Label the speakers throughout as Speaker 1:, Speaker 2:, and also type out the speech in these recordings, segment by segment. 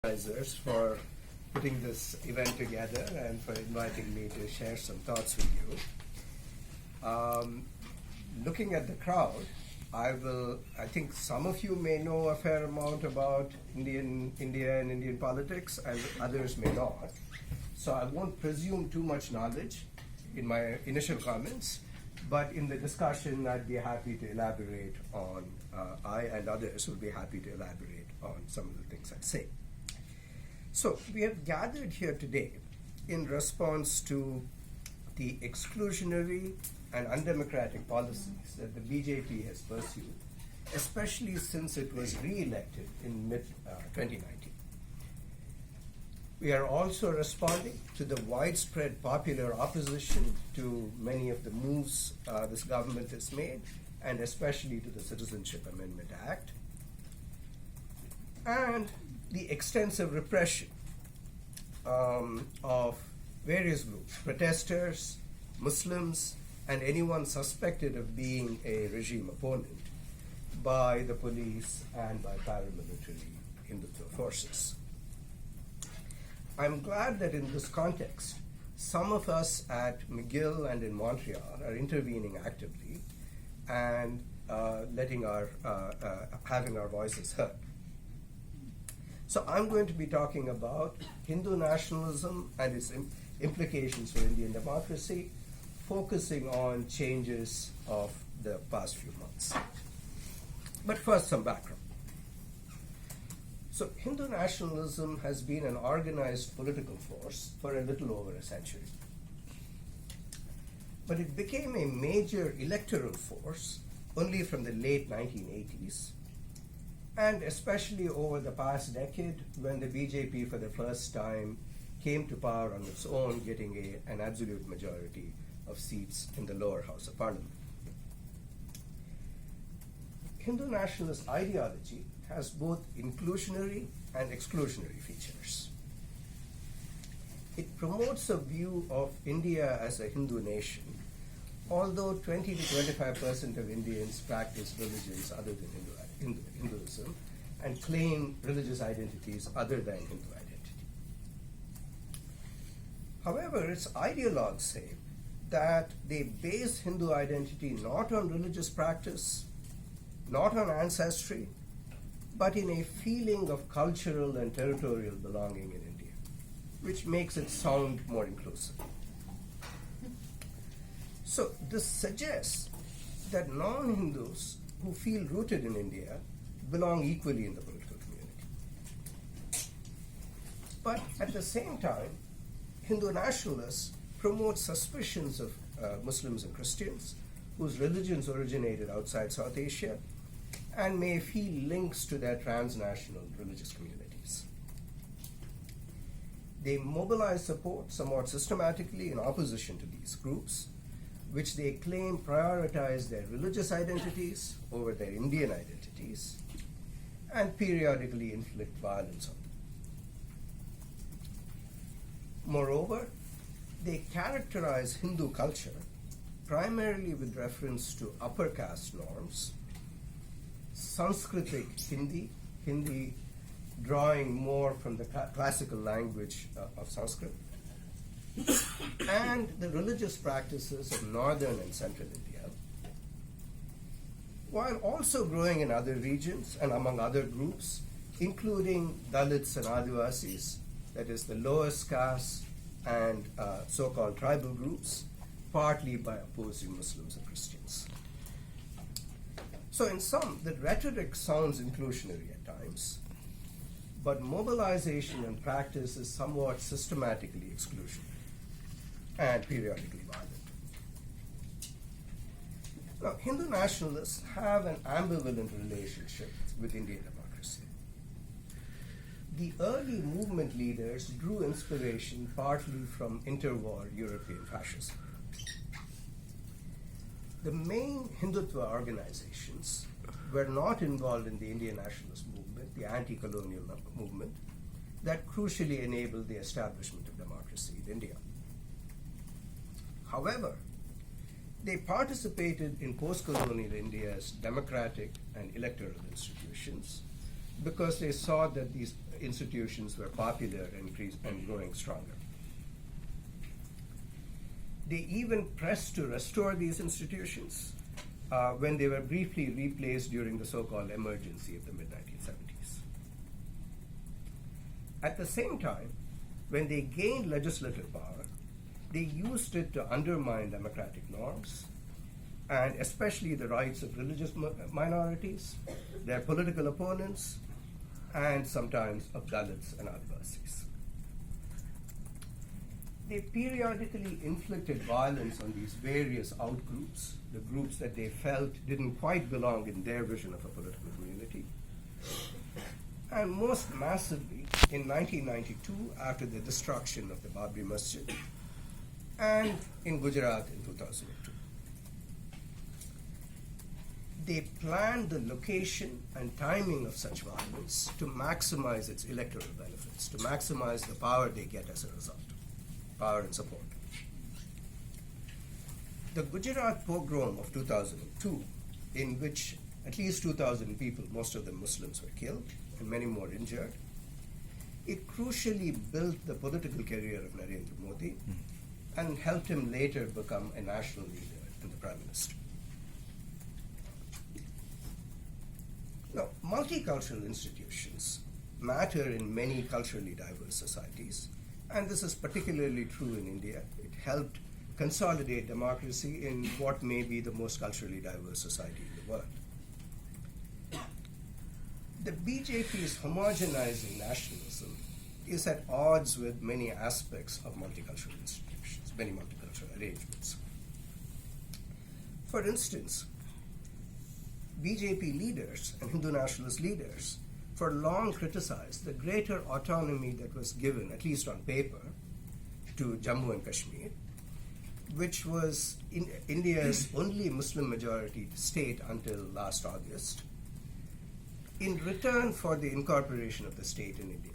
Speaker 1: organizers for putting this event together and for inviting me to share some thoughts with you. Looking at the crowd, I think some of you may know a fair amount about India and Indian politics, and others may not. So I won't presume too much knowledge in my initial comments, but in the discussion, I'd be happy to elaborate on, I and others will be happy to elaborate on some of the things I say. So we have gathered here today in response to the exclusionary and undemocratic policies that the BJP has pursued, especially since it was re-elected in mid-2019. We are also responding to the widespread popular opposition to many of the moves this government has made, and especially to the Citizenship Amendment Act, and the extensive repression of various groups, protesters, Muslims, and anyone suspected of being a regime opponent by the police and by paramilitary Hindutva forces. I'm glad that in this context, some of us at McGill and in Montreal are intervening actively and having our voices heard. So I'm going to be talking about Hindu nationalism and its implications for Indian democracy, focusing on changes of the past few months. But first, some background. So Hindu nationalism has been an organized political force for a little over a century. But it became a major electoral force only from the late 1980s, and especially over the past decade when the BJP for the first time came to power on its own, getting an absolute majority of seats in the lower house of parliament. Hindu nationalist ideology has both inclusionary and exclusionary features. It promotes a view of India as a Hindu nation, although 20 to 25% of Indians practice religions other than Hinduism and claim religious identities other than Hindu identity. However, its ideologues say that they base Hindu identity not on religious practice, not on ancestry, but in a feeling of cultural and territorial belonging in India, which makes it sound more inclusive. So this suggests that non-Hindus who feel rooted in India belong equally in the political community. But at the same time, Hindu nationalists promote suspicions of Muslims and Christians whose religions originated outside South Asia and may feel links to their transnational religious communities. They mobilize support somewhat systematically in opposition to these groups, which they claim prioritize their religious identities over their Indian identities and periodically inflict violence on them. Moreover, they characterize Hindu culture primarily with reference to upper caste norms, Sanskritic Hindi drawing more from the classical language of Sanskrit, and the religious practices of northern and central India, while also growing in other regions and among other groups, including Dalits and Adivasis, that is the lowest caste and so-called tribal groups, partly by opposing Muslims and Christians. So in sum, the rhetoric sounds inclusionary at times, but mobilization and practice is somewhat systematically exclusionary and periodically violent. Now, Hindu nationalists have an ambivalent relationship with Indian democracy. The early movement leaders drew inspiration partly from interwar European fascism. The main Hindutva organizations were not involved in the Indian nationalist movement, the anti-colonial movement, that crucially enabled the establishment of democracy in India. However, they participated in post-colonial India's democratic and electoral institutions, because they saw that these institutions were popular and growing stronger. They even pressed to restore these institutions when they were briefly replaced during the so-called emergency of the mid-1970s. At the same time, when they gained legislative power, they used it to undermine democratic norms, and especially the rights of religious minorities, their political opponents, and sometimes of Dalits and Adivasis. They periodically inflicted violence on these various outgroups, the groups that they felt didn't quite belong in their vision of a political community. And most massively in 1992, after the destruction of the Babri Masjid, and in Gujarat in 2002. They planned the location and timing of such violence to maximize its electoral benefits, to maximize the power they get as a result, power and support. The Gujarat pogrom of 2002, in which at least 2,000 people, most of them Muslims, were killed and many more injured, it crucially built the political career of Narendra Modi and helped him later become a national leader and the Prime Minister. Now, multicultural institutions matter in many culturally diverse societies, and this is particularly true in India. It helped consolidate democracy in what may be the most culturally diverse society in the world. The BJP's homogenizing nationalism is at odds with many aspects of multicultural institutions, many multicultural arrangements. For instance, BJP leaders and Hindu nationalist leaders for long criticized the greater autonomy that was given, at least on paper, to Jammu and Kashmir, which was in India's only Muslim majority state until last August, in return for the incorporation of the state in India.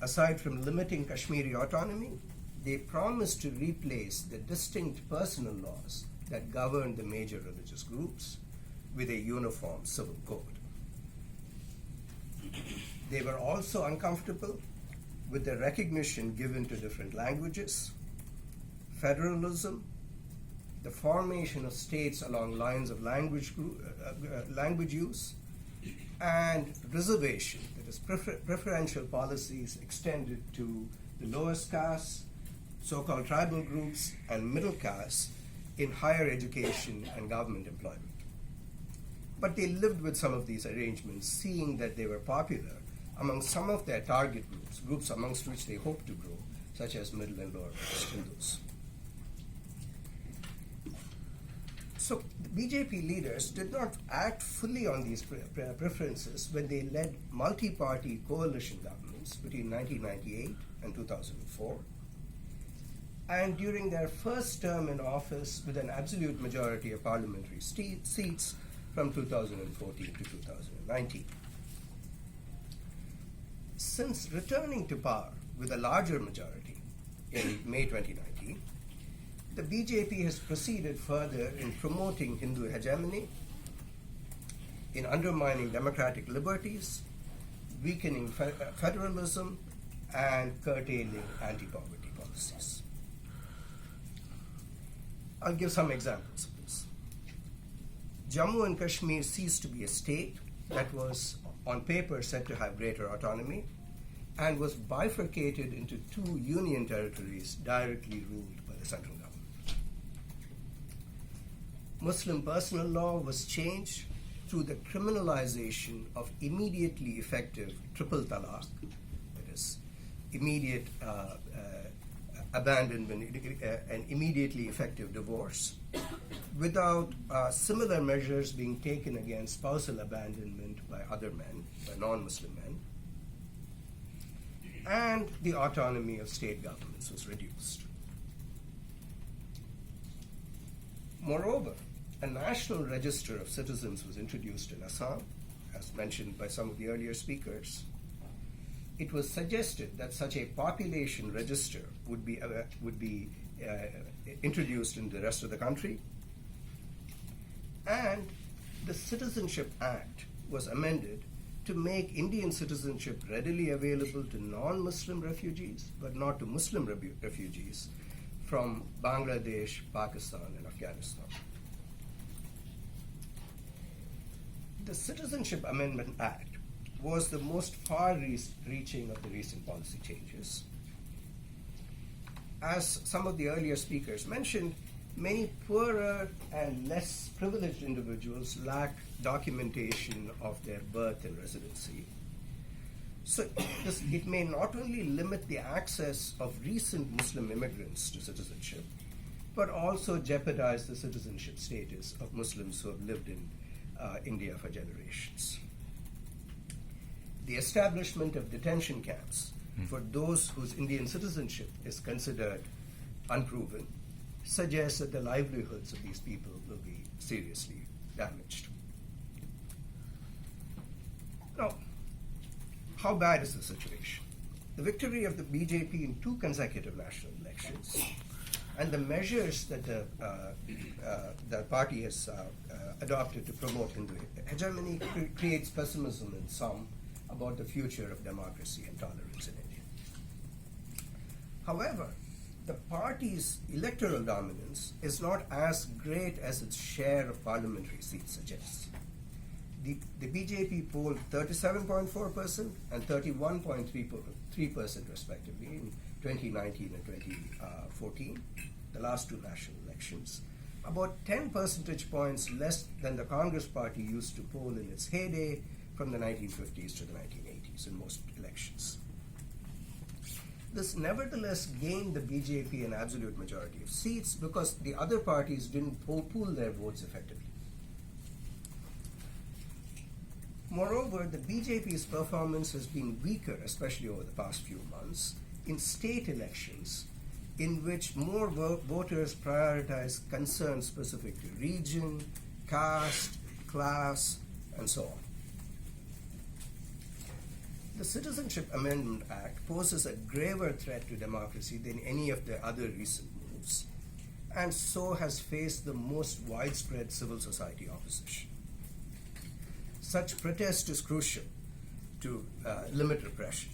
Speaker 1: Aside from limiting Kashmiri autonomy, they promised to replace the distinct personal laws that govern the major religious groups with a uniform civil code. They were also uncomfortable with the recognition given to different languages, federalism, the formation of states along lines of language use, and reservation, that is preferential policies extended to the lowest castes, so-called tribal groups, and middle castes in higher education and government employment. But they lived with some of these arrangements, seeing that they were popular among some of their target groups, groups amongst which they hoped to grow, such as middle and lower caste Hindus. So the BJP leaders did not act fully on these preferences when they led multi-party coalition governments between 1998 and 2004, and during their first term in office with an absolute majority of parliamentary seats from 2014 to 2019. Since returning to power with a larger majority in May 2019, the BJP has proceeded further in promoting Hindu hegemony, in undermining democratic liberties, weakening federalism, and curtailing anti-poverty policies. I'll give some examples of this. Jammu and Kashmir ceased to be a state that was on paper said to have greater autonomy and was bifurcated into two union territories directly ruled by the central government. Muslim personal law was changed through the criminalization of immediately effective triple talaq, that is, immediate abandonment and immediately effective divorce, without similar measures being taken against spousal abandonment by other men, by non-Muslim men, and the autonomy of state governments was reduced. Moreover, a national register of citizens was introduced in Assam, as mentioned by some of the earlier speakers. It was suggested that such a population register would be introduced in the rest of the country, and the Citizenship Act was amended to make Indian citizenship readily available to non-Muslim refugees, but not to Muslim refugees from Bangladesh, Pakistan, and Afghanistan. The Citizenship Amendment Act was the most far-reaching of the recent policy changes. As some of the earlier speakers mentioned, many poorer and less privileged individuals lack documentation of their birth and residency. So it may not only limit the access of recent Muslim immigrants to citizenship, but also jeopardize the citizenship status of Muslims who have lived in India for generations. The establishment of detention camps for those whose Indian citizenship is considered unproven suggests that the livelihoods of these people will be seriously damaged. Now, how bad is the situation? The victory of the BJP in 2 consecutive national elections and the measures that the party has adopted to promote Hindu hegemony creates pessimism in some about the future of democracy and tolerance in India. However, the party's electoral dominance is not as great as its share of parliamentary seats suggests. The BJP polled 37.4% and 31.3% respectively in 2019 and 2014, the last 2 national elections, about 10 percentage points less than the Congress party used to poll in its heyday from the 1950s to the 1980s in most elections. This nevertheless gained the BJP an absolute majority of seats because the other parties didn't pool their votes effectively. Moreover, the BJP's performance has been weaker, especially over the past few months, in state elections in which more voters prioritize concerns specific to region, caste, class, and so on. The Citizenship Amendment Act poses a graver threat to democracy than any of the other recent moves, and so has faced the most widespread civil society opposition. Such protest is crucial to limit repression.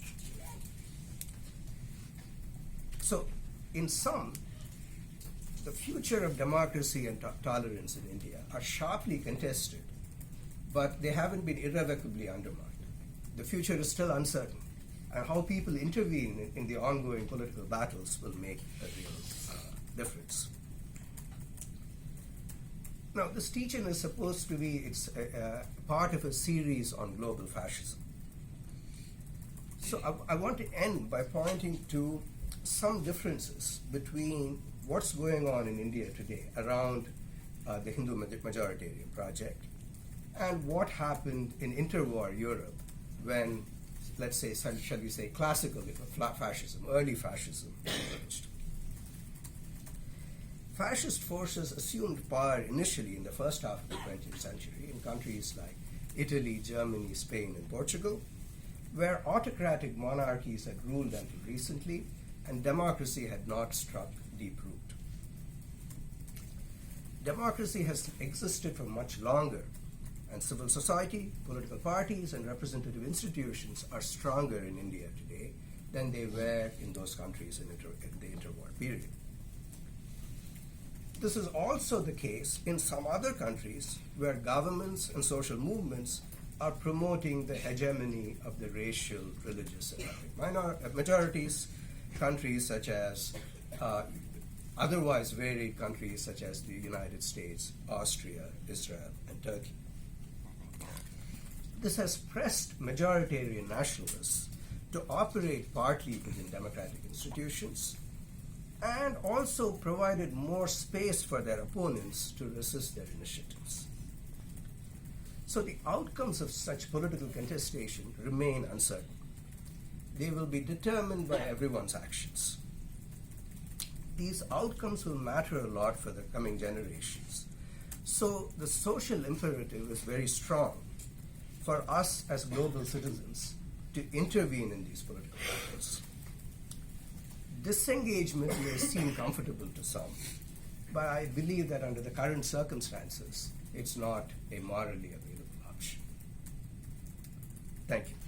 Speaker 1: So, in sum, the future of democracy and tolerance in India are sharply contested, but they haven't been irrevocably undermined. The future is still uncertain, and how people intervene in the ongoing political battles will make a real difference. Now, this teaching is supposed to be part of a series on global fascism. So I want to end by pointing to some differences between what's going on in India today around the Hindu majoritarian project and what happened in interwar Europe when, let's say, shall we say, classical fascism, early fascism emerged. Fascist forces assumed power initially in the first half of the 20th century in countries like Italy, Germany, Spain, and Portugal, where autocratic monarchies had ruled until recently and democracy had not struck deep root. Democracy has existed for much longer, and civil society, political parties, and representative institutions are stronger in India today than they were in those countries in the interwar period. This is also the case in some other countries where governments and social movements are promoting the hegemony of the racial, religious, and ethnic majorities, countries such as otherwise varied countries such as the United States, Austria, Israel, and Turkey. This has pressed majoritarian nationalists to operate partly within democratic institutions and also provided more space for their opponents to resist their initiatives. So the outcomes of such political contestation remain uncertain. They will be determined by everyone's actions. These outcomes will matter a lot for the coming generations. So the social imperative is very strong for us as global citizens to intervene in these political battles. Disengagement may seem comfortable to some, but I believe that under the current circumstances, it's not a morally available option. Thank you.